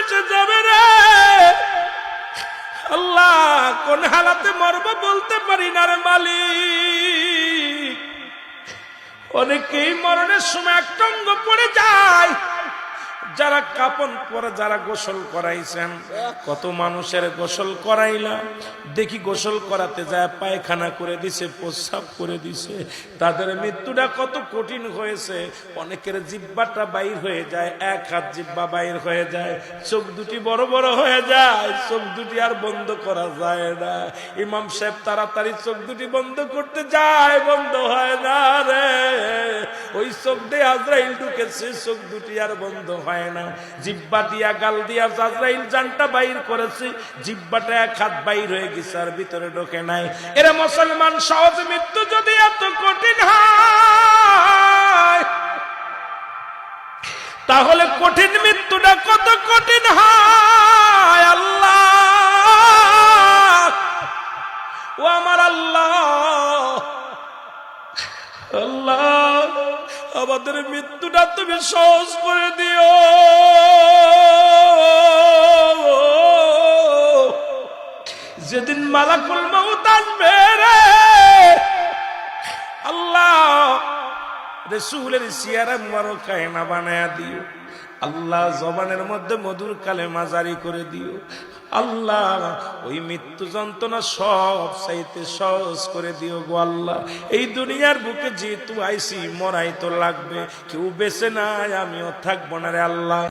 এসে যাবে রে আল্লাহ, কোন হালাতে মরবো বলতে পারি না রে মালিক। অনেকেই মরণের সময় একটা অঙ্গ পড়ে যায়। যারা কাপন পরে, যারা গোসল করাইছেন, কত মানুষের গোসল করাইলাম, দেখি গোসল করাতে যায় পায়খানা করে দিছে, প্রস্রাব করে দিছে। তাদের মৃত্যুটা কত কঠিন হয়েছে। অনেকের জিহ্বাটা বাইর হয়ে যায়, এক হাত জিহ্বা বাইর হয়ে যায়, চোখ দুটি বড় বড় হয়ে যায়, চোখ দুটি আর বন্ধ করা যায় না। ইমাম সাহেব তাড়াতাড়ি চোখ দুটি বন্ধ করতে যায়, বন্ধ হয় না রে। ওই চোখ দিয়ে আজরাইল ঢুকেছে, চোখ দুটি আর বন্ধ হয় না। জিহ্বা দিয়া, গাল দিয়া আজরাইল জানটা বাইর করেছে, জিহ্বাটা এক হাত বাইর হয়ে গেছে আর ভিতরে ঢোকে নাই। এরা মুসলমান, সহজ মৃত্যু যদি এত কঠিন হয়, তাহলে কঠিন মৃত্যুটা কত কঠিন হয়। আল্লাহ, ও আমার আল্লাহ, আল্লাহ আমাদের মৃত্যুটা তুমি সহজ করে দিও। যেদিন মালাকুল মউত আসবে রে আল্লাহ, রাসূলের সিয়ারা মুবারক কায়না বানায়া দিও আল্লাহ, জবানের মধ্যে মধুর কালেমা জারি করে দিও আল্লাহ। ওই মৃত্যু যন্ত্রণা সব চাইতে সহজ করে দিও গো আল্লাহ। এই দুনিয়ার বুকে যেহেতু আইসি, মরাই তো লাগবে, কেউ বেঁচে নাই, আমিও থাকবো না রে আল্লাহ।